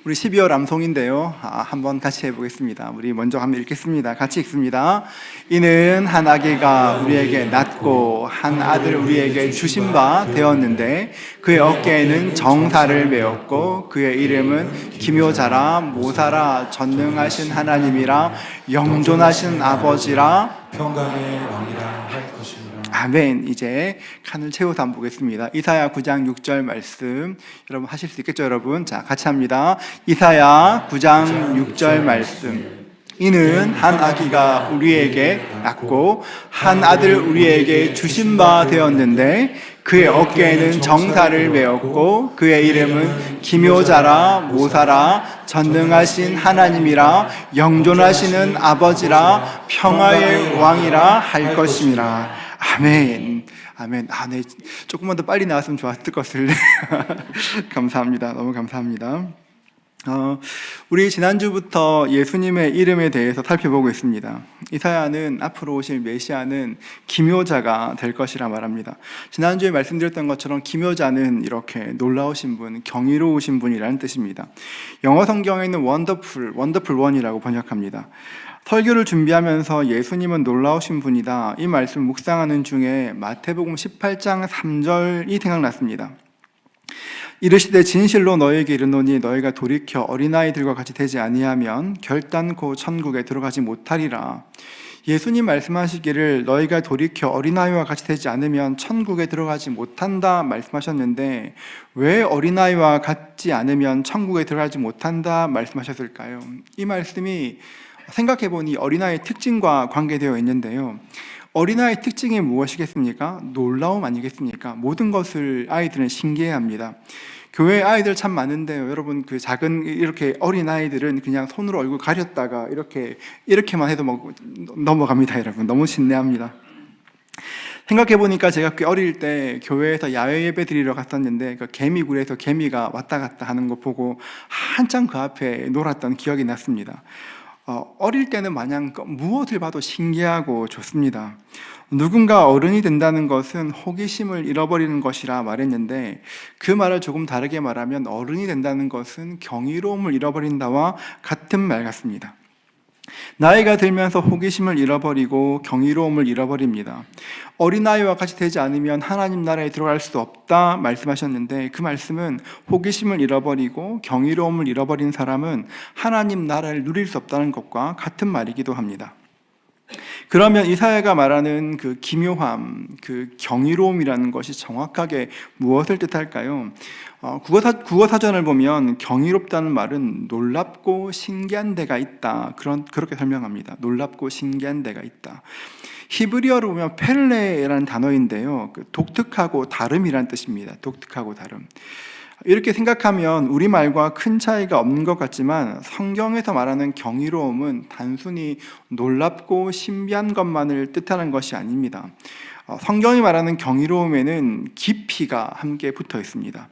우리 12월 암송인데요. 한번 같이 해보겠습니다. 우리 먼저 한번 읽겠습니다. 같이 읽습니다. 이는 한 아기가 우리에게 낳고 한 아들 우리에게 주신 바 되었는데 그의 어깨에는 정사를 메었고 그의 이름은 기묘자라 모사라 전능하신 하나님이라 영존하신 아버지라 평강의 왕이라 할 것이니라. 아멘. 이제 칸을 채워서 한번 보겠습니다. 이사야 9장 6절 말씀 여러분 하실 수 있겠죠 여러분? 자, 같이 합니다. 이사야 9장 6절 말씀. 이는 한 아기가 우리에게 낳고 한 아들 우리에게 주신 바 되었는데 그의 어깨에는 정사를 메었고 그의 이름은 기묘자라 모사라 전능하신 하나님이라 영존하시는 아버지라 평화의 왕이라 할 것임이라. 아멘. 아멘. 네. 조금만 더 빨리 나왔으면 좋았을 것을. 감사합니다. 너무 감사합니다. 우리 지난주부터 예수님의 이름에 대해서 살펴보고 있습니다. 이사야는 앞으로 오실 메시아는 기묘자가 될 것이라 말합니다. 지난주에 말씀드렸던 것처럼 기묘자는 이렇게 놀라우신 분, 경이로우신 분이라는 뜻입니다. 영어 성경에는 원더풀 원이라고 번역합니다. 설교를 준비하면서 예수님은 놀라우신 분이다, 이 말씀 묵상하는 중에 마태복음 18장 3절이 생각났습니다. 이르시되 진실로 너희에게 이르노니 너희가 돌이켜 어린아이들과 같이 되지 아니하면 결단코 천국에 들어가지 못하리라. 예수님 말씀하시기를 너희가 돌이켜 어린아이와 같이 되지 않으면 천국에 들어가지 못한다 말씀하셨는데 왜 어린아이와 같지 않으면 천국에 들어가지 못한다 말씀하셨을까요? 이 말씀이 생각해보니 어린아이의 특징과 관계되어 있는데요. 어린아이의 특징이 무엇이겠습니까? 놀라움 아니겠습니까? 모든 것을 아이들은 신기해합니다. 교회에 아이들 참 많은데요. 여러분, 그 작은 이렇게 어린아이들은 그냥 손으로 얼굴 가렸다가 이렇게만 해도 넘어갑니다. 여러분, 너무 신뢰합니다. 생각해보니까 제가 꽤 어릴 때 교회에서 야외 예배 드리러 갔었는데 그 개미굴에서 개미가 왔다 갔다 하는 거 보고 한참 그 앞에 놀았던 기억이 났습니다. 어릴 때는 마냥 무엇을 봐도 신기하고 좋습니다. 누군가 어른이 된다는 것은 호기심을 잃어버리는 것이라 말했는데 그 말을 조금 다르게 말하면 어른이 된다는 것은 경이로움을 잃어버린다와 같은 말 같습니다. 나이가 들면서 호기심을 잃어버리고 경이로움을 잃어버립니다. 어린아이와 같이 되지 않으면 하나님 나라에 들어갈 수 없다 말씀하셨는데 그 말씀은 호기심을 잃어버리고 경이로움을 잃어버린 사람은 하나님 나라를 누릴 수 없다는 것과 같은 말이기도 합니다. 그러면 이사야가 말하는 그 기묘함, 그 경이로움이라는 것이 정확하게 무엇을 뜻할까요? 국어사전을 보면 경이롭다는 말은 놀랍고 신기한 데가 있다, 그렇게 설명합니다. 놀랍고 신기한 데가 있다. 히브리어로 보면 펠레라는 단어인데요, 독특하고 다름이라는 뜻입니다. 독특하고 다름. 이렇게 생각하면 우리말과 큰 차이가 없는 것 같지만 성경에서 말하는 경이로움은 단순히 놀랍고 신비한 것만을 뜻하는 것이 아닙니다. 성경이 말하는 경이로움에는 깊이가 함께 붙어 있습니다.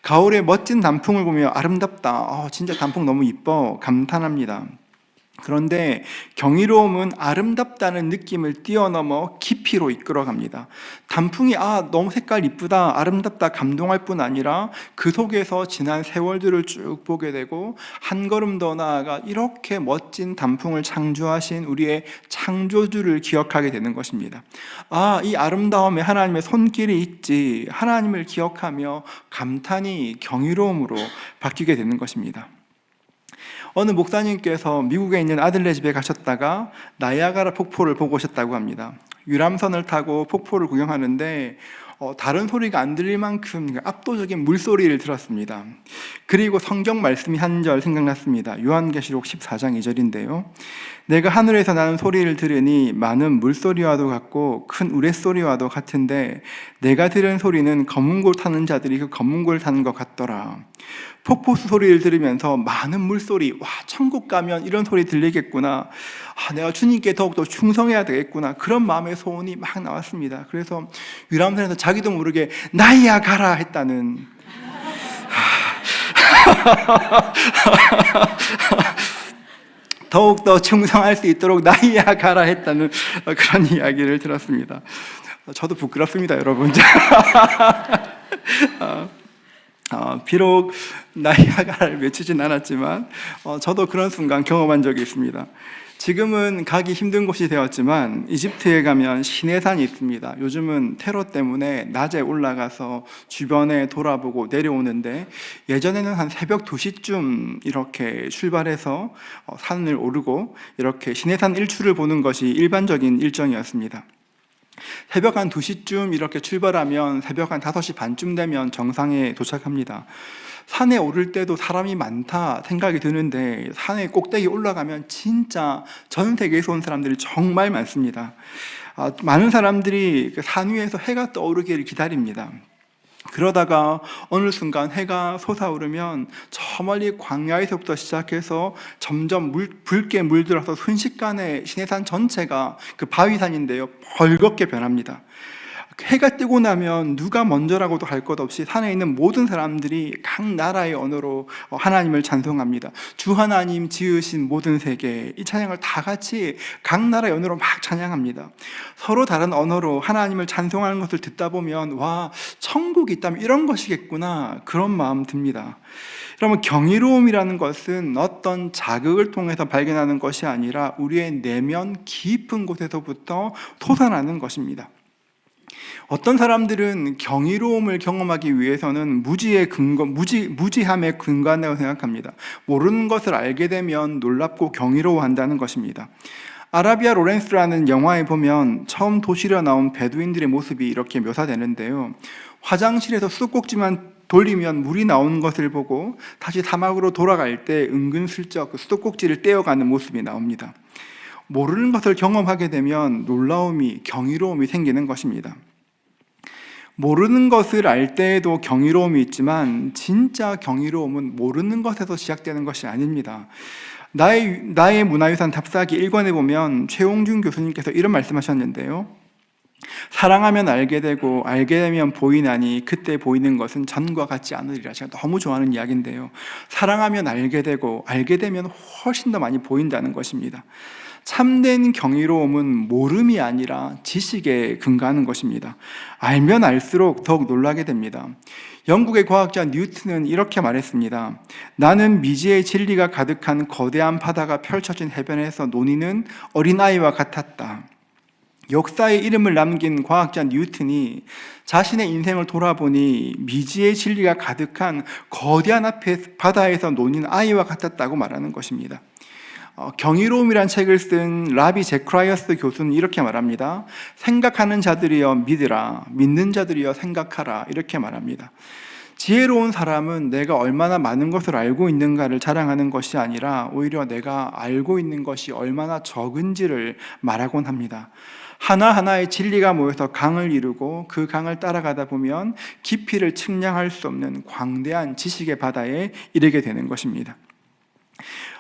가을에 멋진 단풍을 보며 아름답다, 진짜 단풍 너무 이뻐, 감탄합니다. 그런데 경이로움은 아름답다는 느낌을 뛰어넘어 깊이로 이끌어갑니다. 단풍이 너무 색깔 이쁘다, 아름답다, 감동할 뿐 아니라 그 속에서 지난 세월들을 쭉 보게 되고 한 걸음 더 나아가 이렇게 멋진 단풍을 창조하신 우리의 창조주를 기억하게 되는 것입니다. 이 아름다움에 하나님의 손길이 있지, 하나님을 기억하며 감탄이 경이로움으로 바뀌게 되는 것입니다. 어느 목사님께서 미국에 있는 아들네 집에 가셨다가 나이아가라 폭포를 보고 오셨다고 합니다. 유람선을 타고 폭포를 구경하는데 다른 소리가 안 들릴 만큼 압도적인 물소리를 들었습니다. 그리고 성경 말씀이 한 절 생각났습니다. 요한계시록 14장 2절인데요. 내가 하늘에서 나는 소리를 들으니 많은 물소리와도 같고 큰 우레소리와도 같은데 내가 들은 소리는 검은 골 타는 자들이 그 검은 골 타는 것 같더라. 폭포수 소리를 들으면서 많은 물소리, 천국 가면 이런 소리 들리겠구나, 내가 주님께 더욱더 충성해야 되겠구나, 그런 마음의 소원이 막 나왔습니다. 그래서 유람선에서 자기도 모르게 나이야 가라 했다는 더욱더 충성할 수 있도록 나이야 가라 했다는 그런 이야기를 들었습니다. 저도 부끄럽습니다, 여러분. 비록 나이아가라를 맺히진 않았지만 저도 그런 순간 경험한 적이 있습니다. 지금은 가기 힘든 곳이 되었지만 이집트에 가면 시내산이 있습니다. 요즘은 테러 때문에 낮에 올라가서 주변에 돌아보고 내려오는데, 예전에는 한 새벽 2시쯤 이렇게 출발해서 산을 오르고 이렇게 시내산 일출을 보는 것이 일반적인 일정이었습니다. 새벽 한 2시쯤 이렇게 출발하면 새벽 한 5시 반쯤 되면 정상에 도착합니다. 산에 오를 때도 사람이 많다 생각이 드는데, 산에 꼭대기 올라가면 진짜 전 세계에서 온 사람들이 정말 많습니다. 많은 사람들이 그 산 위에서 해가 떠오르기를 기다립니다. 그러다가 어느 순간 해가 솟아오르면 저 멀리 광야에서부터 시작해서 점점 붉게 물들어서 순식간에 시내산 전체가 그 바위산인데요, 벌겋게 변합니다. 해가 뜨고 나면 누가 먼저라고도 할 것 없이 산에 있는 모든 사람들이 각 나라의 언어로 하나님을 찬송합니다. 주 하나님 지으신 모든 세계, 이 찬양을 다 같이 각 나라의 언어로 막 찬양합니다. 서로 다른 언어로 하나님을 찬송하는 것을 듣다 보면 와, 천국이 있다면 이런 것이겠구나, 그런 마음 듭니다. 여러분, 경이로움이라는 것은 어떤 자극을 통해서 발견하는 것이 아니라 우리의 내면 깊은 곳에서부터 솟아나는 것입니다. 어떤 사람들은 경이로움을 경험하기 위해서는 무지함에 근거한다고 생각합니다. 모르는 것을 알게 되면 놀랍고 경이로워한다는 것입니다. 아라비아 로렌스라는 영화에 보면 처음 도시로 나온 베두인들의 모습이 이렇게 묘사되는데요, 화장실에서 수도꼭지만 돌리면 물이 나오는 것을 보고 다시 사막으로 돌아갈 때 은근슬쩍 그 수도꼭지를 떼어가는 모습이 나옵니다. 모르는 것을 경험하게 되면 놀라움이, 경이로움이 생기는 것입니다. 모르는 것을 알 때에도 경이로움이 있지만 진짜 경이로움은 모르는 것에서 시작되는 것이 아닙니다. 나의 문화유산 답사기 1권에 보면 최홍준 교수님께서 이런 말씀하셨는데요, 사랑하면 알게 되고 알게 되면 보이나니 그때 보이는 것은 전과 같지 않으리라. 제가 너무 좋아하는 이야기인데요, 사랑하면 알게 되고 알게 되면 훨씬 더 많이 보인다는 것입니다. 참된 경이로움은 모름이 아니라 지식에 근거하는 것입니다. 알면 알수록 더욱 놀라게 됩니다. 영국의 과학자 뉴턴은 이렇게 말했습니다. 나는 미지의 진리가 가득한 거대한 바다가 펼쳐진 해변에서 논의는 어린아이와 같았다. 역사의 이름을 남긴 과학자 뉴턴이 자신의 인생을 돌아보니 미지의 진리가 가득한 거대한 바다에서 노는 아이와 같았다고 말하는 것입니다. 경이로움이란 책을 쓴 라비 제크라이어스 교수는 이렇게 말합니다. 생각하는 자들이여 믿으라, 믿는 자들이여 생각하라, 이렇게 말합니다. 지혜로운 사람은 내가 얼마나 많은 것을 알고 있는가를 자랑하는 것이 아니라 오히려 내가 알고 있는 것이 얼마나 적은지를 말하곤 합니다. 하나하나의 진리가 모여서 강을 이루고 그 강을 따라가다 보면 깊이를 측량할 수 없는 광대한 지식의 바다에 이르게 되는 것입니다.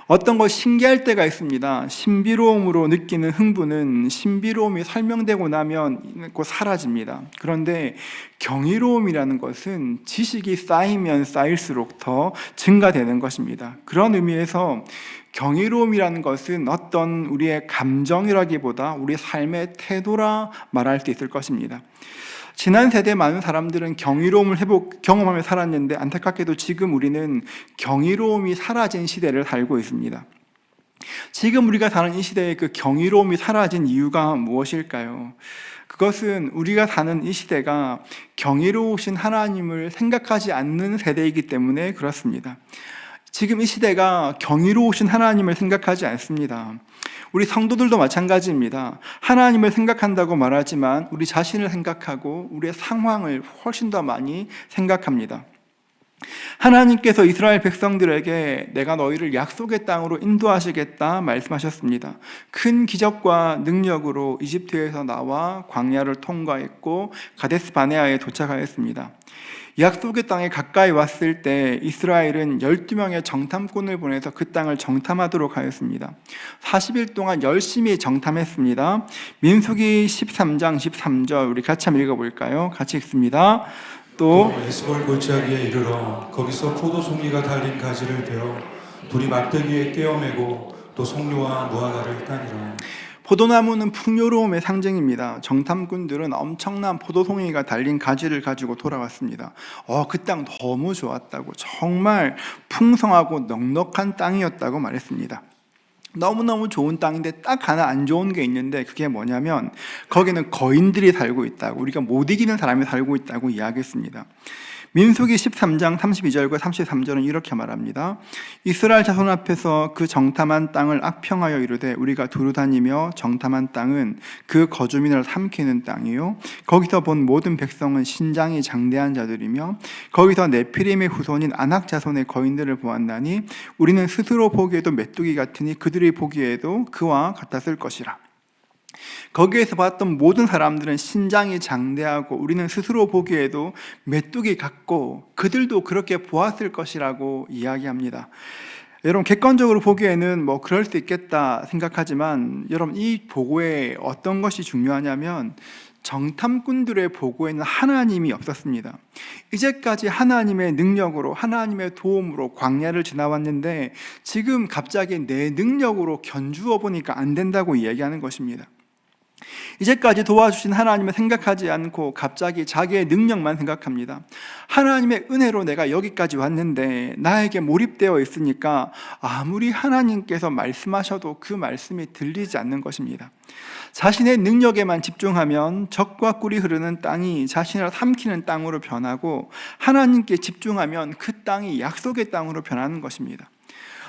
어떤 것 신기할 때가 있습니다. 신비로움으로 느끼는 흥분은 신비로움이 설명되고 나면 곧 사라집니다. 그런데 경이로움이라는 것은 지식이 쌓이면 쌓일수록 더 증가되는 것입니다. 그런 의미에서 경이로움이라는 것은 어떤 우리의 감정이라기보다 우리의 삶의 태도라 말할 수 있을 것입니다. 지난 세대 많은 사람들은 경이로움을 경험하며 살았는데, 안타깝게도 지금 우리는 경이로움이 사라진 시대를 살고 있습니다. 지금 우리가 사는 이 시대에 그 경이로움이 사라진 이유가 무엇일까요? 그것은 우리가 사는 이 시대가 경이로우신 하나님을 생각하지 않는 세대이기 때문에 그렇습니다. 지금 이 시대가 경이로우신 하나님을 생각하지 않습니다. 우리 성도들도 마찬가지입니다. 하나님을 생각한다고 말하지만 우리 자신을 생각하고 우리의 상황을 훨씬 더 많이 생각합니다. 하나님께서 이스라엘 백성들에게 내가 너희를 약속의 땅으로 인도하시겠다 말씀하셨습니다. 큰 기적과 능력으로 이집트에서 나와 광야를 통과했고 가데스 바네아에 도착하였습니다. 약속의 땅에 가까이 왔을 때 이스라엘은 12명의 정탐꾼을 보내서 그 땅을 정탐하도록 하였습니다. 40일 동안 열심히 정탐했습니다. 민수기 13장 13절 우리 같이 한번 읽어볼까요? 같이 읽습니다. 또 에스골 골짜기에 이르러 거기서 포도 송이가 달린 가지를 베어 둘이 막대기에 꿰어매고 또 송류와 무화과를 따니라. 포도나무는 풍요로움의 상징입니다. 정탐꾼들은 엄청난 포도송이가 달린 가지를 가지고 돌아왔습니다. 그 땅 너무 좋았다고, 정말 풍성하고 넉넉한 땅이었다고 말했습니다. 너무너무 좋은 땅인데 딱 하나 안 좋은 게 있는데, 그게 뭐냐면 거기는 거인들이 살고 있다고, 우리가 못 이기는 사람이 살고 있다고 이야기했습니다. 민수기 13장 32절과 33절은 이렇게 말합니다. 이스라엘 자손 앞에서 그 정탐한 땅을 악평하여 이르되 우리가 두루 다니며 정탐한 땅은 그 거주민을 삼키는 땅이요 거기서 본 모든 백성은 신장이 장대한 자들이며 거기서 네피림의 후손인 아낙 자손의 거인들을 보았나니 우리는 스스로 보기에도 메뚜기 같으니 그들이 보기에도 그와 같았을 것이라. 거기에서 봤던 모든 사람들은 신장이 장대하고 우리는 스스로 보기에도 메뚜기 같고 그들도 그렇게 보았을 것이라고 이야기합니다. 여러분, 객관적으로 보기에는 그럴 수 있겠다 생각하지만, 여러분, 이 보고에 어떤 것이 중요하냐면 정탐꾼들의 보고에는 하나님이 없었습니다. 이제까지 하나님의 능력으로, 하나님의 도움으로 광야를 지나왔는데 지금 갑자기 내 능력으로 견주어 보니까 안 된다고 이야기하는 것입니다. 이제까지 도와주신 하나님을 생각하지 않고 갑자기 자기의 능력만 생각합니다. 하나님의 은혜로 내가 여기까지 왔는데 나에게 몰입되어 있으니까 아무리 하나님께서 말씀하셔도 그 말씀이 들리지 않는 것입니다. 자신의 능력에만 집중하면 적과 꿀이 흐르는 땅이 자신을 삼키는 땅으로 변하고, 하나님께 집중하면 그 땅이 약속의 땅으로 변하는 것입니다.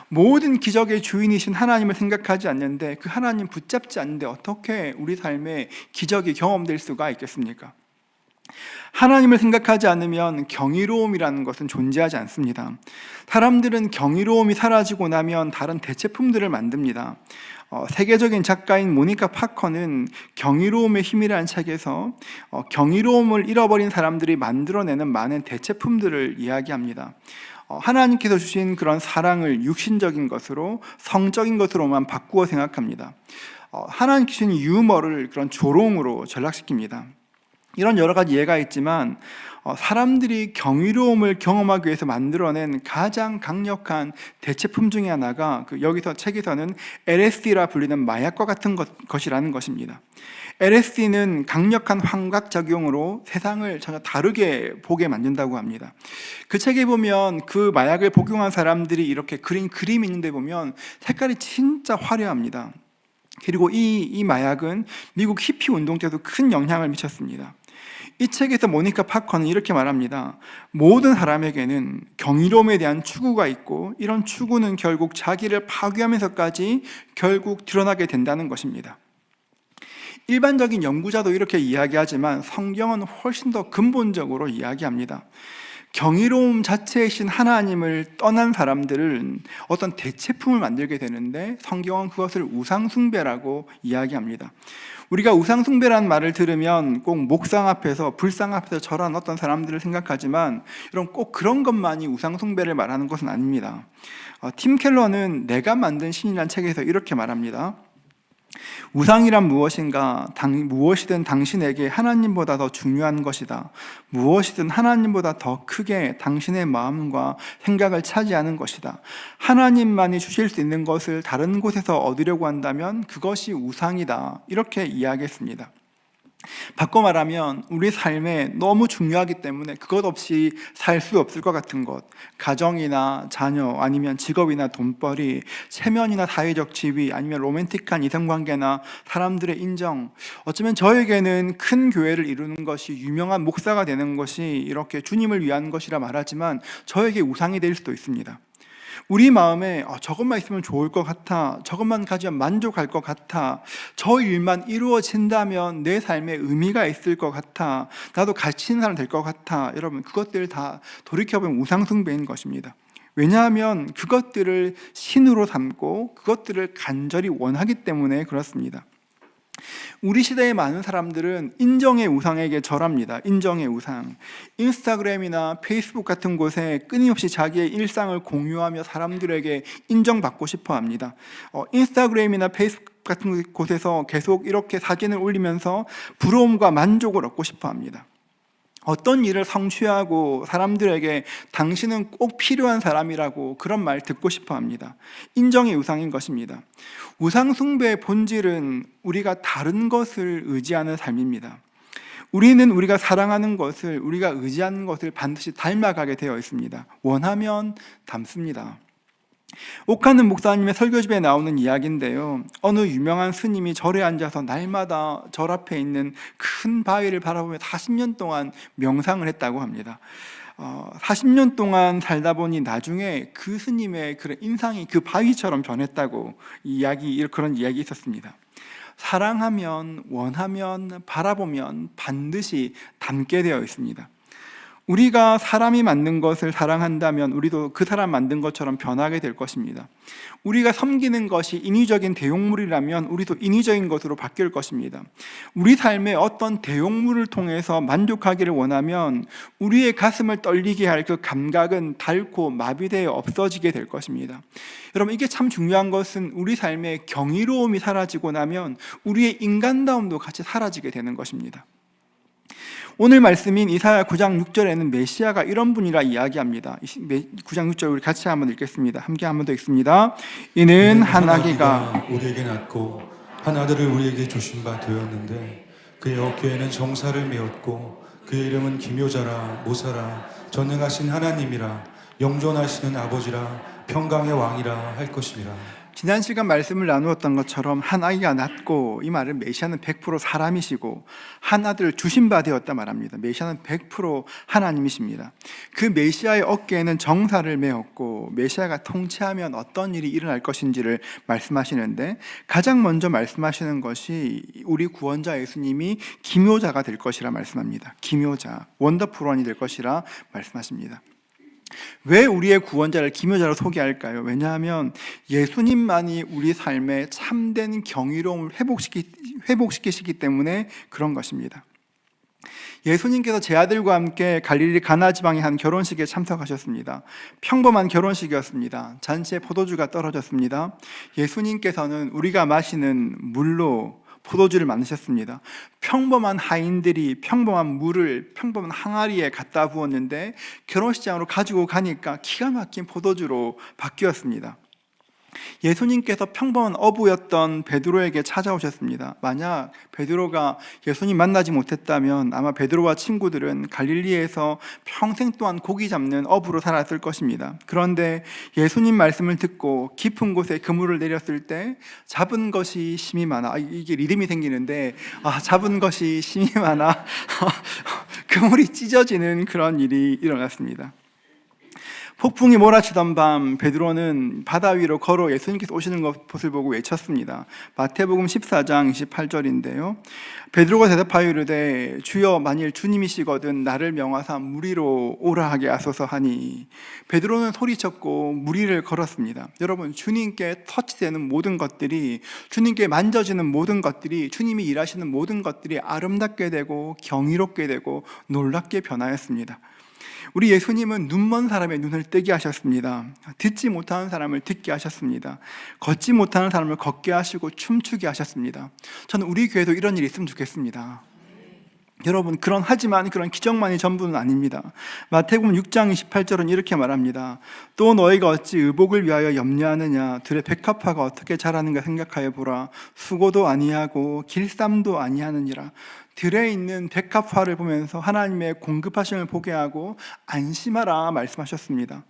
모든 기적의 주인이신 하나님을 생각하지 않는데, 그 하나님 붙잡지 않는데 어떻게 우리 삶에 기적이 경험될 수가 있겠습니까? 하나님을 생각하지 않으면 경이로움이라는 것은 존재하지 않습니다. 사람들은 경이로움이 사라지고 나면 다른 대체품들을 만듭니다. 세계적인 작가인 모니카 파커는 경이로움의 힘이라는 책에서 경이로움을 잃어버린 사람들이 만들어내는 많은 대체품들을 이야기합니다. 하나님께서 주신 그런 사랑을 육신적인 것으로, 성적인 것으로만 바꾸어 생각합니다. 하나님께서 주신 유머를 그런 조롱으로 전락시킵니다. 이런 여러 가지 예가 있지만 사람들이 경이로움을 경험하기 위해서 만들어낸 가장 강력한 대체품 중에 하나가 여기서 책에서는 LSD라 불리는 마약과 같은 것이라는 것입니다. LSD는 강력한 환각작용으로 세상을 전혀 다르게 보게 만든다고 합니다. 그 책에 보면 그 마약을 복용한 사람들이 이렇게 그린 그림이 있는데 보면 색깔이 진짜 화려합니다. 그리고 이 마약은 미국 히피 운동 때도 큰 영향을 미쳤습니다. 이 책에서 모니카 파커는 이렇게 말합니다. 모든 사람에게는 경이로움에 대한 추구가 있고, 이런 추구는 결국 자기를 파괴하면서까지 결국 드러나게 된다는 것입니다. 일반적인 연구자도 이렇게 이야기하지만 성경은 훨씬 더 근본적으로 이야기합니다. 경이로움 자체이신 하나님을 떠난 사람들은 어떤 대체품을 만들게 되는데, 성경은 그것을 우상숭배라고 이야기합니다. 우리가 우상숭배라는 말을 들으면 꼭 목상 앞에서, 불상 앞에서 절한 어떤 사람들을 생각하지만, 여러분, 꼭 그런 것만이 우상숭배를 말하는 것은 아닙니다. 팀 켈러는 내가 만든 신이라는 책에서 이렇게 말합니다. 우상이란 무엇인가? 무엇이든 당신에게 하나님보다 더 중요한 것이다. 무엇이든 하나님보다 더 크게 당신의 마음과 생각을 차지하는 것이다. 하나님만이 주실 수 있는 것을 다른 곳에서 얻으려고 한다면 그것이 우상이다. 이렇게 이야기했습니다. 바꿔 말하면 우리 삶에 너무 중요하기 때문에 그것 없이 살 수 없을 것 같은 것, 가정이나 자녀, 아니면 직업이나 돈벌이, 체면이나 사회적 지위, 아니면 로맨틱한 이성관계나 사람들의 인정, 어쩌면 저에게는 큰 교회를 이루는 것이, 유명한 목사가 되는 것이 이렇게 주님을 위한 것이라 말하지만 저에게 우상이 될 수도 있습니다. 우리 마음에 저것만 있으면 좋을 것 같아, 저것만 가지면 만족할 것 같아, 저 일만 이루어진다면 내 삶에 의미가 있을 것 같아, 나도 가치 있는 사람 될 것 같아. 여러분, 그것들 다 돌이켜보면 우상숭배인 것입니다. 왜냐하면 그것들을 신으로 삼고 그것들을 간절히 원하기 때문에 그렇습니다. 우리 시대의 많은 사람들은 인정의 우상에게 절합니다. 인정의 우상. 인스타그램이나 페이스북 같은 곳에 끊임없이 자기의 일상을 공유하며 사람들에게 인정받고 싶어 합니다. 인스타그램이나 페이스북 같은 곳에서 계속 이렇게 사진을 올리면서 부러움과 만족을 얻고 싶어 합니다. 어떤 일을 성취하고 사람들에게 당신은 꼭 필요한 사람이라고 그런 말 듣고 싶어 합니다. 인정의 우상인 것입니다. 우상 숭배의 본질은 우리가 다른 것을 의지하는 삶입니다. 우리는 우리가 사랑하는 것을, 우리가 의지하는 것을 반드시 닮아가게 되어 있습니다. 원하면 닮습니다. 옥하는 목사님의 설교집에 나오는 이야기인데요, 어느 유명한 스님이 절에 앉아서 날마다 절 앞에 있는 큰 바위를 바라보며 40년 동안 명상을 했다고 합니다. 40년 동안 살다 보니 나중에 그 스님의 그런 인상이 그 바위처럼 변했다고 그런 이야기 있었습니다. 사랑하면, 원하면, 바라보면 반드시 닮게 되어 있습니다. 우리가 사람이 만든 것을 사랑한다면 우리도 그 사람 만든 것처럼 변하게 될 것입니다. 우리가 섬기는 것이 인위적인 대용물이라면 우리도 인위적인 것으로 바뀔 것입니다. 우리 삶에 어떤 대용물을 통해서 만족하기를 원하면 우리의 가슴을 떨리게 할 그 감각은 닳고 마비되어 없어지게 될 것입니다. 여러분, 이게 참 중요한 것은 우리 삶에 경이로움이 사라지고 나면 우리의 인간다움도 같이 사라지게 되는 것입니다. 오늘 말씀인 이사야 9장 6절에는 메시아가 이런 분이라 이야기합니다. 9장 6절 우리 같이 한번 읽겠습니다. 함께 한번 더 읽습니다. 이는 한 아기가 우리에게 낳고 한 아들을 우리에게 주신 바 되었는데 그의 어깨에는 정사를 메었고 그의 이름은 기묘자라 모사라 전능하신 하나님이라 영존하시는 아버지라 평강의 왕이라 할 것이니라. 지난 시간 말씀을 나누었던 것처럼 한 아기가 낳고, 이 말은 메시아는 100% 사람이시고 한 아들을 주신 바 되었다 말합니다. 메시아는 100% 하나님이십니다. 그 메시아의 어깨에는 정사를 메었고 메시아가 통치하면 어떤 일이 일어날 것인지를 말씀하시는데, 가장 먼저 말씀하시는 것이 우리 구원자 예수님이 기묘자가 될 것이라 말씀합니다. 기묘자, 원더풀원이 될 것이라 말씀하십니다. 왜 우리의 구원자를 기묘자로 소개할까요? 왜냐하면 예수님만이 우리 삶에 참된 경이로움을 회복시키시기 때문에 그런 것입니다. 예수님께서 제 아들과 함께 갈릴리 가나 지방의 한 결혼식에 참석하셨습니다. 평범한 결혼식이었습니다. 잔치에 포도주가 떨어졌습니다. 예수님께서는 우리가 마시는 물로 포도주를 만드셨습니다. 평범한 하인들이 평범한 물을 평범한 항아리에 갖다 부었는데 결혼식장으로 가지고 가니까 기가 막힌 포도주로 바뀌었습니다. 예수님께서 평범한 어부였던 베드로에게 찾아오셨습니다. 만약 베드로가 예수님 만나지 못했다면 아마 베드로와 친구들은 갈릴리에서 평생 동안 고기 잡는 어부로 살았을 것입니다. 그런데 예수님 말씀을 듣고 깊은 곳에 그물을 내렸을 때 잡은 것이 심이 많아, 이게 리듬이 생기는데 잡은 것이 심이 많아 그물이 찢어지는 그런 일이 일어났습니다. 폭풍이 몰아치던 밤 베드로는 바다 위로 걸어 예수님께서 오시는 것을 보고 외쳤습니다. 마태복음 14장 28절인데요. 베드로가 대답하여 이르되 주여 만일 주님이시거든 나를 명하사 물 위로 오라 하게 하소서 하니, 베드로는 소리쳤고 물 위를 걸었습니다. 여러분, 주님께 터치되는 모든 것들이, 주님께 만져지는 모든 것들이, 주님이 일하시는 모든 것들이 아름답게 되고 경이롭게 되고 놀랍게 변하였습니다. 우리 예수님은 눈먼 사람의 눈을 뜨게 하셨습니다. 듣지 못하는 사람을 듣게 하셨습니다. 걷지 못하는 사람을 걷게 하시고 춤추게 하셨습니다. 저는 우리 교회도 이런 일이 있으면 좋겠습니다. 여러분, 하지만 그런 기적만이 전부는 아닙니다. 마태복음 6장 28절은 이렇게 말합니다. 또 너희가 어찌 의복을 위하여 염려하느냐? 들의 백합화가 어떻게 자라는가 생각하여 보라. 수고도 아니하고 길쌈도 아니하느니라. 들에 있는 백합화를 보면서 하나님의 공급하심을 보게 하고 안심하라 말씀하셨습니다.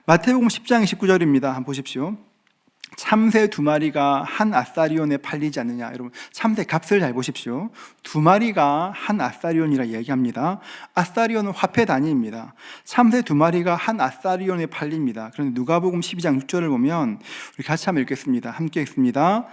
마태복음 10장 29절입니다. 한번 보십시오. 참새 2마리가 한 아사리온에 팔리지 않느냐. 여러분, 참새 값을 잘 보십시오. 2마리가 한 아사리온이라 이야기합니다. 아사리온은 화폐 단위입니다. 참새 2마리가 한 아사리온에 팔립니다. 그런데 누가복음 12장 6절을 보면 우리 같이 한번 읽겠습니다. 함께 읽습니다.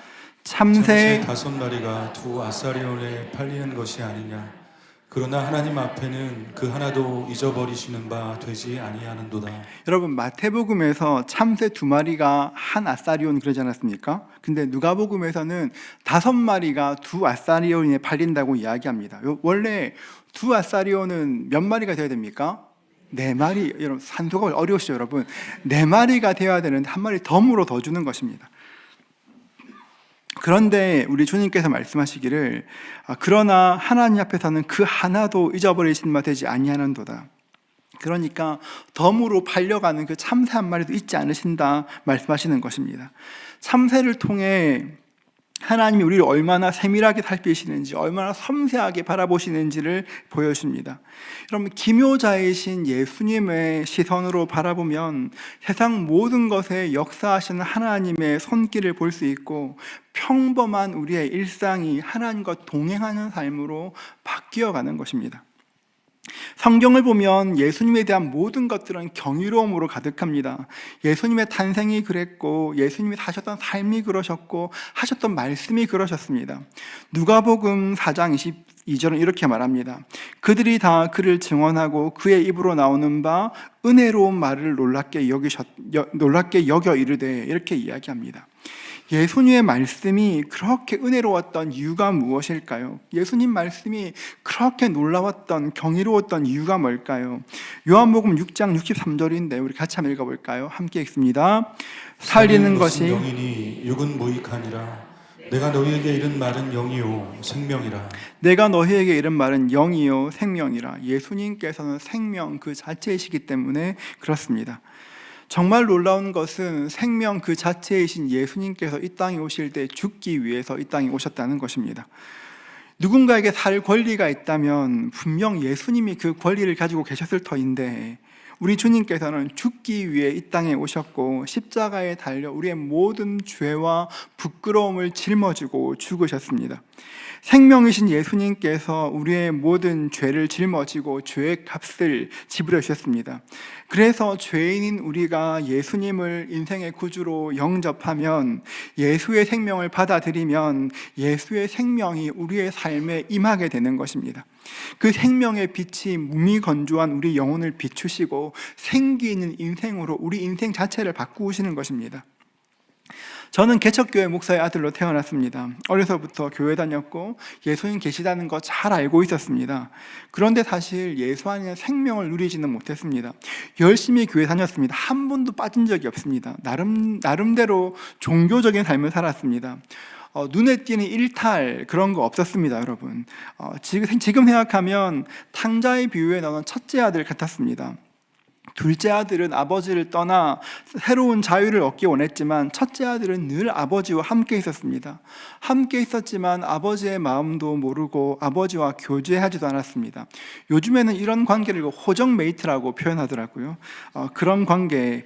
참새 5마리가 2 아사리온에 팔리는 것이 아니냐. 그러나 하나님 앞에는 그 하나도 잊어버리시는 바 되지 아니하는도다. 여러분, 마태복음에서 참새 2마리가 한 아사리온 그러지 않았습니까? 근데 누가복음에서는 5마리가 2 아사리온에 팔린다고 이야기합니다. 원래 2 아사리온은 몇 마리가 되어야 됩니까? 4마리. 여러분, 산소가 어려우시죠, 여러분? 4마리가 되어야 되는데 1마리 덤으로 더 주는 것입니다. 그런데 우리 주님께서 말씀하시기를 그러나 하나님 앞에서는 그 하나도 잊어버리신 바 되지 아니하는도다. 그러니까 덤으로 팔려가는 그 참새 한 마리도 잊지 않으신다 말씀하시는 것입니다. 참새를 통해 하나님이 우리를 얼마나 세밀하게 살피시는지, 얼마나 섬세하게 바라보시는지를 보여줍니다. 여러분, 기묘자이신 예수님의 시선으로 바라보면 세상 모든 것에 역사하시는 하나님의 손길을 볼 수 있고, 평범한 우리의 일상이 하나님과 동행하는 삶으로 바뀌어가는 것입니다. 성경을 보면 예수님에 대한 모든 것들은 경이로움으로 가득합니다. 예수님의 탄생이 그랬고, 예수님이 사셨던 삶이 그러셨고, 하셨던 말씀이 그러셨습니다. 누가복음 4장 22절은 이렇게 말합니다. 그들이 다 그를 증언하고 그의 입으로 나오는 바 은혜로운 말을 놀랍게 여겨 이르되, 이렇게 이야기합니다. 예수님의 말씀이 그렇게 은혜로웠던 이유가 무엇일까요? 예수님 말씀이 그렇게 놀라웠던, 경이로웠던 이유가 뭘까요? 요한복음 6장 63절인데 우리 같이 한번 읽어볼까요? 함께 읽습니다. 살리는 것이 영이니 육은 무익하니라. 내가 너희에게 이른 말은 영이요 생명이라. 내가 너희에게 이른 말은 영이요 생명이라. 예수님께서는 생명 그 자체이시기 때문에 그렇습니다. 정말 놀라운 것은 생명 그 자체이신 예수님께서 이 땅에 오실 때 죽기 위해서 이 땅에 오셨다는 것입니다. 누군가에게 살 권리가 있다면 분명 예수님이 그 권리를 가지고 계셨을 터인데, 우리 주님께서는 죽기 위해 이 땅에 오셨고 십자가에 달려 우리의 모든 죄와 부끄러움을 짊어지고 죽으셨습니다. 생명이신 예수님께서 우리의 모든 죄를 짊어지고 죄의 값을 지불해 주셨습니다. 그래서 죄인인 우리가 예수님을 인생의 구주로 영접하면, 예수의 생명을 받아들이면 예수의 생명이 우리의 삶에 임하게 되는 것입니다. 그 생명의 빛이 무미건조한 우리 영혼을 비추시고 생기 있는 인생으로 우리 인생 자체를 바꾸시는 것입니다. 저는 개척교회 목사의 아들로 태어났습니다. 어려서부터 교회 다녔고 예수님 계시다는 거 잘 알고 있었습니다. 그런데 사실 예수 안에 생명을 누리지는 못했습니다. 열심히 교회 다녔습니다. 한 번도 빠진 적이 없습니다. 나름대로 종교적인 삶을 살았습니다. 눈에 띄는 일탈 그런 거 없었습니다, 여러분. 지금 생각하면 탕자의 비유에 나오는 첫째 아들 같았습니다. 둘째 아들은 아버지를 떠나 새로운 자유를 얻기 원했지만, 첫째 아들은 늘 아버지와 함께 있었습니다. 함께 있었지만 아버지의 마음도 모르고 아버지와 교제하지도 않았습니다. 요즘에는 이런 관계를 호정메이트라고 표현하더라고요. 그런 관계,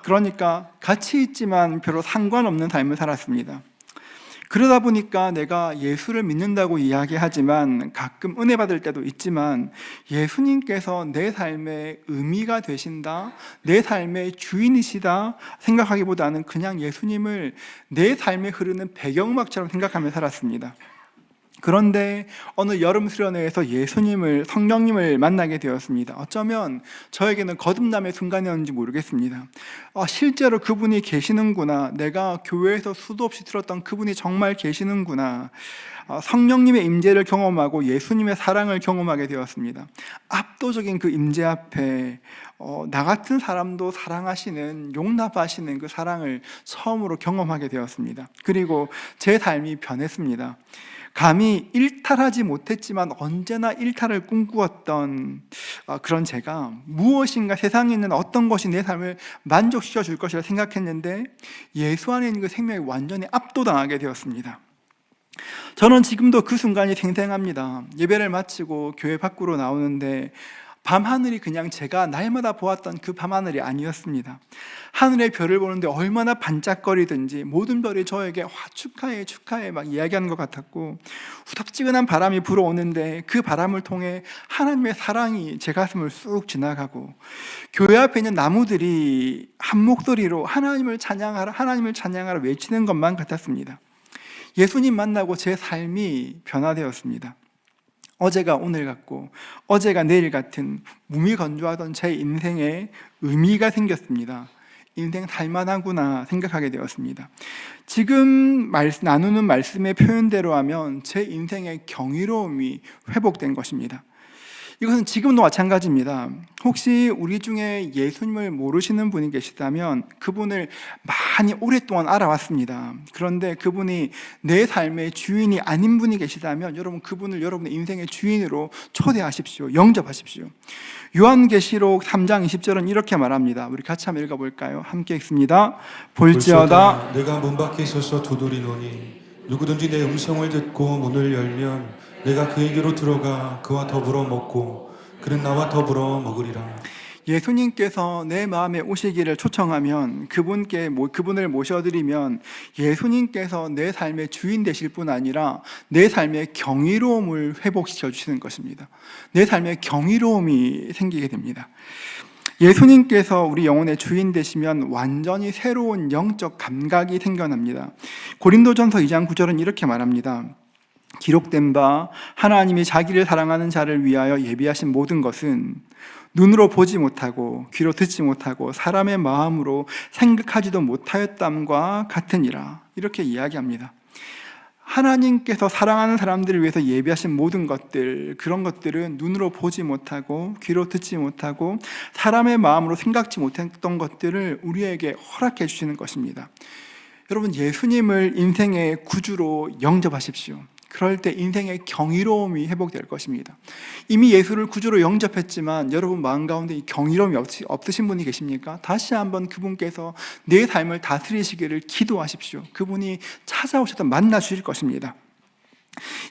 그러니까 같이 있지만 별로 상관없는 삶을 살았습니다. 그러다 보니까 내가 예수를 믿는다고 이야기하지만 가끔 은혜 받을 때도 있지만, 예수님께서 내 삶의 의미가 되신다, 내 삶의 주인이시다 생각하기보다는 그냥 예수님을 내 삶에 흐르는 배경음악처럼 생각하며 살았습니다. 그런데 어느 여름 수련회에서 성령님을 만나게 되었습니다. 어쩌면 저에게는 거듭남의 순간이었는지 모르겠습니다. 실제로 그분이 계시는구나, 내가 교회에서 수도 없이 들었던 그분이 정말 계시는구나, 성령님의 임재를 경험하고 예수님의 사랑을 경험하게 되었습니다. 압도적인 그 임재 앞에 나 같은 사람도 사랑하시는, 용납하시는 그 사랑을 처음으로 경험하게 되었습니다. 그리고 제 삶이 변했습니다. 감히 일탈하지 못했지만 언제나 일탈을 꿈꾸었던 그런 제가 무엇인가 세상에 있는 어떤 것이 내 삶을 만족시켜 줄 것이라 생각했는데, 예수 안에 있는 그 생명이 완전히 압도당하게 되었습니다. 저는 지금도 그 순간이 생생합니다. 예배를 마치고 교회 밖으로 나오는데 밤하늘이 그냥 제가 날마다 보았던 그 밤하늘이 아니었습니다. 하늘의 별을 보는데 얼마나 반짝거리든지 모든 별이 저에게 축하해 축하해 막 이야기하는 것 같았고, 후덥지근한 바람이 불어오는데 그 바람을 통해 하나님의 사랑이 제 가슴을 쑥 지나가고, 교회 앞에 있는 나무들이 한 목소리로 하나님을 찬양하라 외치는 것만 같았습니다. 예수님 만나고 제 삶이 변화되었습니다. 어제가 오늘 같고 어제가 내일 같은 무미건조하던 제 인생에 의미가 생겼습니다. 인생 살만하구나 생각하게 되었습니다. 지금 나누는 말씀의 표현대로 하면 제 인생의 경이로움이 회복된 것입니다. 이것은 지금도 마찬가지입니다. 혹시 우리 중에 예수님을 모르시는 분이 계시다면 그분을 많이 오랫동안 알아왔습니다. 그런데 그분이 내 삶의 주인이 아닌 분이 계시다면 여러분 그분을 여러분의 인생의 주인으로 초대하십시오. 영접하십시오. 요한계시록 3장 20절은 이렇게 말합니다. 우리 같이 한번 읽어볼까요? 함께 읽습니다. 볼지어다 내가 문 밖에 서서 두드리노니 누구든지 내 음성을 듣고 문을 열면 내가 그에게로 들어가 그와 더불어 먹고 그는 나와 더불어 먹으리라. 예수님께서 내 마음에 오시기를 초청하면 그분을 모셔드리면 예수님께서 내 삶의 주인 되실 뿐 아니라 내 삶의 경이로움을 회복시켜 주시는 것입니다. 내 삶의 경이로움이 생기게 됩니다. 예수님께서 우리 영혼의 주인 되시면 완전히 새로운 영적 감각이 생겨납니다. 고린도전서 2장 9절은 이렇게 말합니다. 기록된 바 하나님이 자기를 사랑하는 자를 위하여 예비하신 모든 것은 눈으로 보지 못하고 귀로 듣지 못하고 사람의 마음으로 생각하지도 못하였담과 같으니라. 이렇게 이야기합니다. 하나님께서 사랑하는 사람들을 위해서 예비하신 모든 것들, 그런 것들은 눈으로 보지 못하고 귀로 듣지 못하고 사람의 마음으로 생각지 못했던 것들을 우리에게 허락해 주시는 것입니다. 여러분, 예수님을 인생의 구주로 영접하십시오. 그럴 때 인생의 경이로움이 회복될 것입니다. 이미 예수를 구주로 영접했지만 여러분 마음 가운데 이 경이로움이 없으신 분이 계십니까? 다시 한번 그분께서 내 삶을 다스리시기를 기도하십시오. 그분이 찾아오셔서 만나 주실 것입니다.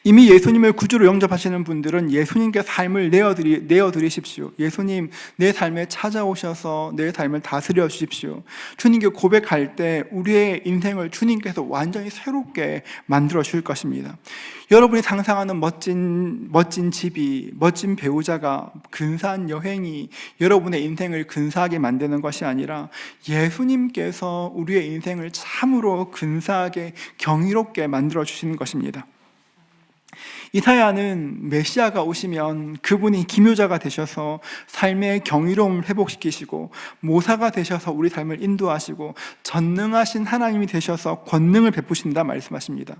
이미 예수님을 구주로 영접하시는 분들은 예수님께 삶을 내어드리십시오. 예수님, 내 삶에 찾아오셔서 내 삶을 다스려 주십시오. 주님께 고백할 때 우리의 인생을 주님께서 완전히 새롭게 만들어 주실 것입니다. 여러분이 상상하는 멋진 집이, 멋진 배우자가, 근사한 여행이 여러분의 인생을 근사하게 만드는 것이 아니라 예수님께서 우리의 인생을 참으로 근사하게 경이롭게 만들어 주시는 것입니다. 이사야는 메시아가 오시면 그분이 기묘자가 되셔서 삶의 경이로움을 회복시키시고 모사가 되셔서 우리 삶을 인도하시고 전능하신 하나님이 되셔서 권능을 베푸신다 말씀하십니다.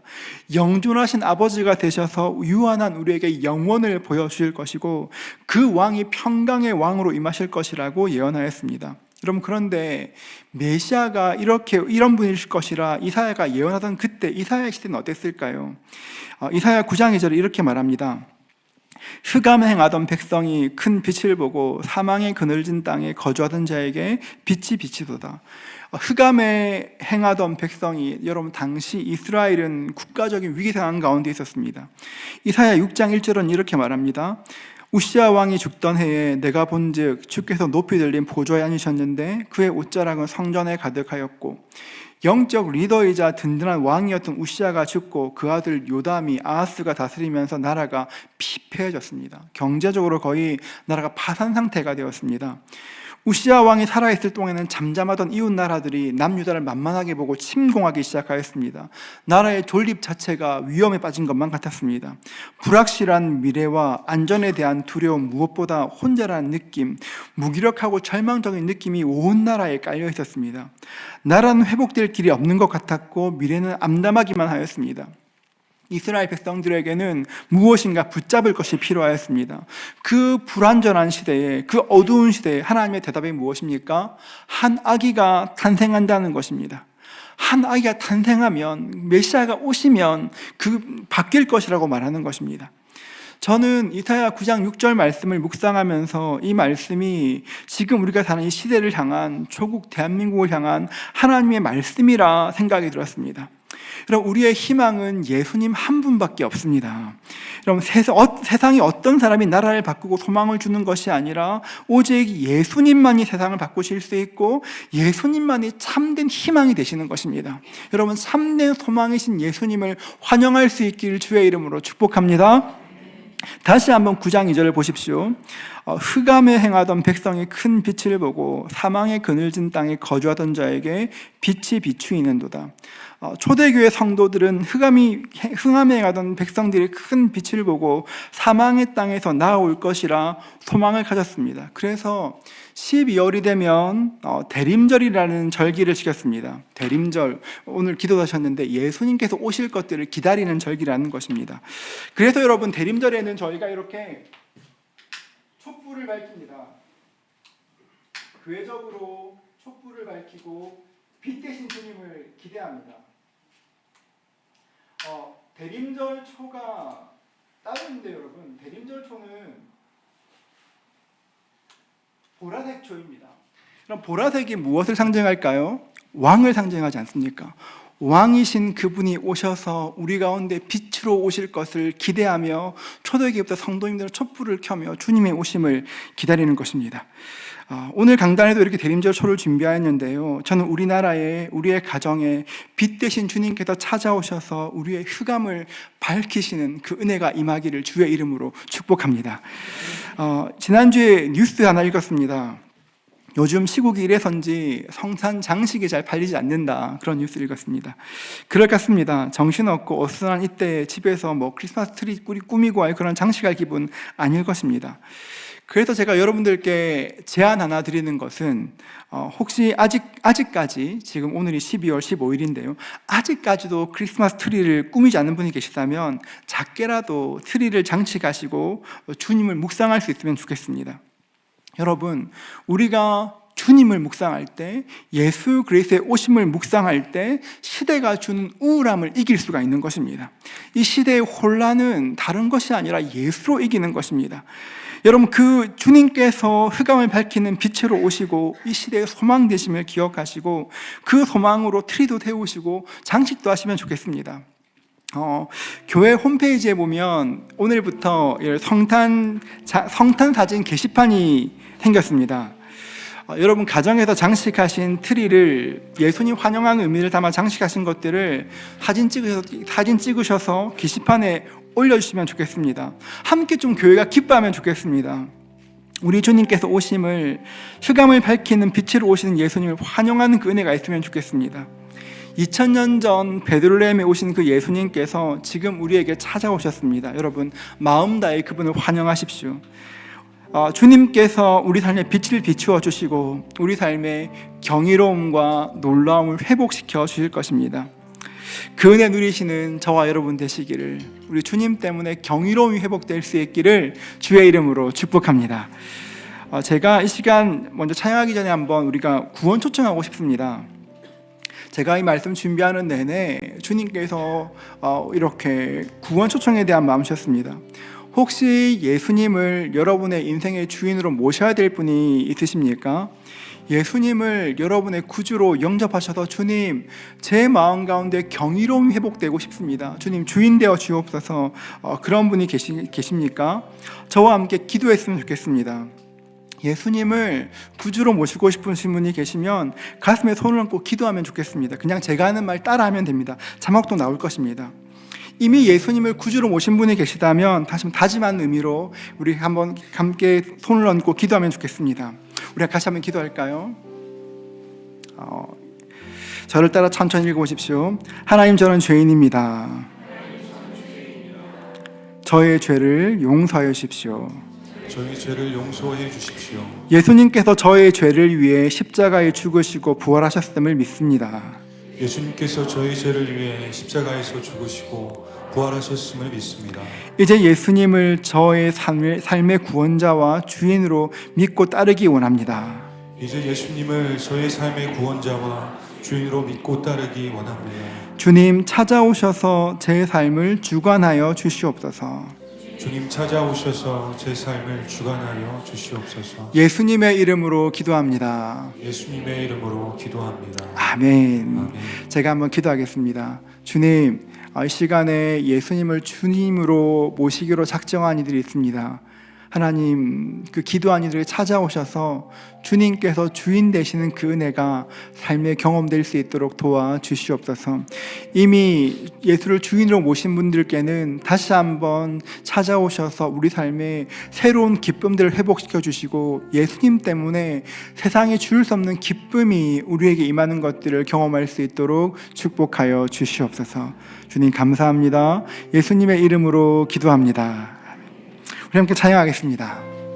영존하신 아버지가 되셔서 유한한 우리에게 영원을 보여주실 것이고 그 왕이 평강의 왕으로 임하실 것이라고 예언하였습니다. 여러분, 그런데 메시아가 이런 분이실 것이라 이사야가 예언하던 그때 이사야의 시대는 어땠을까요? 이사야 9장 2절에 이렇게 말합니다. 흑암에 행하던 백성이 큰 빛을 보고 사망의 그늘진 땅에 거주하던 자에게 빛이 비치도다. 흑암에 행하던 백성이, 여러분 당시 이스라엘은 국가적인 위기 상황 가운데 있었습니다. 이사야 6장 1절은 이렇게 말합니다. 우시아 왕이 죽던 해에 내가 본즉 주께서 높이 들린 보좌에 앉으셨는데 그의 옷자락은 성전에 가득하였고 영적 리더이자 든든한 왕이었던 우시아가 죽고 그 아들 요담이 아하스가 다스리면서 나라가 피폐해졌습니다. 경제적으로 거의 나라가 파산 상태가 되었습니다. 우시아 왕이 살아있을 동안에는 잠잠하던 이웃 나라들이 남유다를 만만하게 보고 침공하기 시작하였습니다. 나라의 존립 자체가 위험에 빠진 것만 같았습니다. 불확실한 미래와 안전에 대한 두려움, 무엇보다 혼자라는 느낌, 무기력하고 절망적인 느낌이 온 나라에 깔려 있었습니다. 나라는 회복될 길이 없는 것 같았고 미래는 암담하기만 하였습니다. 이스라엘 백성들에게는 무엇인가 붙잡을 것이 필요하였습니다. 그 불완전한 시대에, 그 어두운 시대에 하나님의 대답이 무엇입니까? 한 아기가 탄생한다는 것입니다. 한 아기가 탄생하면 메시아가 오시면 바뀔 것이라고 말하는 것입니다. 저는 이사야 9장 6절 말씀을 묵상하면서 이 말씀이 지금 우리가 사는 이 시대를 향한, 조국 대한민국을 향한 하나님의 말씀이라 생각이 들었습니다. 여러분, 우리의 희망은 예수님 한 분밖에 없습니다. 여러분, 세상이 어떤 사람이 나라를 바꾸고 소망을 주는 것이 아니라 오직 예수님만이 세상을 바꾸실 수 있고 예수님만이 참된 희망이 되시는 것입니다. 여러분, 참된 소망이신 예수님을 환영할 수 있기를 주의 이름으로 축복합니다. 다시 한번 9장 2절을 보십시오. 흑암에 행하던 백성이 큰 빛을 보고 사망의 그늘진 땅에 거주하던 자에게 빛이 비추이는도다. 초대교회 성도들은 흑암에 행하던 백성들이 큰 빛을 보고 사망의 땅에서 나아올 것이라 소망을 가졌습니다. 그래서 12월이 되면 대림절이라는 절기를 지켰습니다. 대림절, 오늘 기도하셨는데 예수님께서 오실 것들을 기다리는 절기라는 것입니다. 그래서 여러분, 대림절에는 저희가 이렇게 촛불을 밝힙니다. 교회적으로 촛불을 밝히고 빛 대신 주님을 기대합니다. 대림절 초가 따로 있는데 여러분, 대림절 초는 보라색 초입니다. 그럼 보라색이 무엇을 상징할까요? 왕을 상징하지 않습니까? 왕이신 그분이 오셔서 우리 가운데 빛으로 오실 것을 기대하며 초대교회부터 성도님들은 촛불을 켜며 주님의 오심을 기다리는 것입니다. 오늘 강단에도 이렇게 대림절 초를 준비하였는데요, 저는 우리나라에, 우리의 가정에 빛 대신 주님께서 찾아오셔서 우리의 흑암을 밝히시는 그 은혜가 임하기를 주의 이름으로 축복합니다. 지난주에 뉴스 하나 읽었습니다. 요즘 시국이 이래서인지 성산 장식이 잘 팔리지 않는다, 그런 뉴스를 읽었습니다. 그럴 것 같습니다. 정신없고 어수선한 이때 집에서 크리스마스 트리 꾸미고 그런 장식할 기분 아닐 것입니다. 그래서 제가 여러분들께 제안 하나 드리는 것은, 혹시 아직까지, 지금 오늘이 12월 15일인데요 아직까지도 크리스마스 트리를 꾸미지 않는 분이 계시다면 작게라도 트리를 장식하시고 주님을 묵상할 수 있으면 좋겠습니다. 여러분, 우리가 주님을 묵상할 때, 예수 그리스도의 오심을 묵상할 때 시대가 주는 우울함을 이길 수가 있는 것입니다. 이 시대의 혼란은 다른 것이 아니라 예수로 이기는 것입니다. 여러분, 그 주님께서 흑암을 밝히는 빛으로 오시고 이 시대의 소망 되심을 기억하시고 그 소망으로 트리도 태우시고 장식도 하시면 좋겠습니다. 교회 홈페이지에 보면 오늘부터 성탄 사진 게시판이 생겼습니다. 여러분, 가정에서 장식하신 트리를, 예수님 환영하는 의미를 담아 장식하신 것들을 사진 찍으셔서 게시판에 올려주시면 좋겠습니다. 함께 좀 교회가 기뻐하면 좋겠습니다. 우리 주님께서 오심을, 흑암을 밝히는 빛으로 오시는 예수님을 환영하는 그 은혜가 있으면 좋겠습니다. 2000년 전 베들레헴에 오신 그 예수님께서 지금 우리에게 찾아오셨습니다. 여러분, 마음 다해 그분을 환영하십시오. 주님께서 우리 삶에 빛을 비추어 주시고 우리 삶의 경이로움과 놀라움을 회복시켜 주실 것입니다. 그 은혜 누리시는 저와 여러분 되시기를, 우리 주님 때문에 경이로움이 회복될 수 있기를 주의 이름으로 축복합니다. 제가 이 시간 먼저 찬양하기 전에 한번 우리가 구원 초청하고 싶습니다. 제가 이 말씀 준비하는 내내 주님께서 이렇게 구원 초청에 대한 마음 주셨습니다. 혹시 예수님을 여러분의 인생의 주인으로 모셔야 될 분이 있으십니까? 예수님을 여러분의 구주로 영접하셔서 주님, 제 마음 가운데 경이로움이 회복되고 싶습니다, 주님 주인 되어 주옵소서, 그런 분이 계십니까? 저와 함께 기도했으면 좋겠습니다. 예수님을 구주로 모시고 싶으신 분이 계시면 가슴에 손을 얹고 기도하면 좋겠습니다. 그냥 제가 하는 말 따라하면 됩니다. 자막도 나올 것입니다. 이미 예수님을 구주로 모신 분이 계시다면 다시 다짐한 의미로 우리 한번 함께 손을 얹고 기도하면 좋겠습니다. 우리가 같이 한번 기도할까요? 저를 따라 천천히 읽어보십시오. 하나님, 저는 죄인입니다. 저의 죄를 용서하여 주십시오. 저희 죄를 용서해 주십시오. 예수님께서 저의 죄를 위해 십자가에 죽으시고 부활하셨음을 믿습니다. 예수님께서 저희 죄를 위해 십자가에서 죽으시고 부활하셨음을 믿습니다. 이제 예수님을 저의 삶의 구원자와 주인으로 믿고 따르기 원합니다. 이제 예수님을 저의 삶의 구원자와 주인으로 믿고 따르기 원합니다. 주님, 찾아오셔서 제 삶을 주관하여 주시옵소서. 주님, 찾아오셔서 제 삶을 주관하여 주시옵소서. 예수님의 이름으로 기도합니다. 예수님의 이름으로 기도합니다. 아멘. 아멘. 제가 한번 기도하겠습니다. 주님, 이 시간에 예수님을 주님으로 모시기로 작정한 이들이 있습니다. 하나님, 그 기도한 이들에게 찾아오셔서 주님께서 주인 되시는 그 은혜가 삶에 경험될 수 있도록 도와주시옵소서. 이미 예수를 주인으로 모신 분들께는 다시 한번 찾아오셔서 우리 삶에 새로운 기쁨들을 회복시켜 주시고 예수님 때문에 세상에 줄 수 없는 기쁨이 우리에게 임하는 것들을 경험할 수 있도록 축복하여 주시옵소서. 주님, 감사합니다. 예수님의 이름으로 기도합니다. 우리 함께 찬양하겠습니다.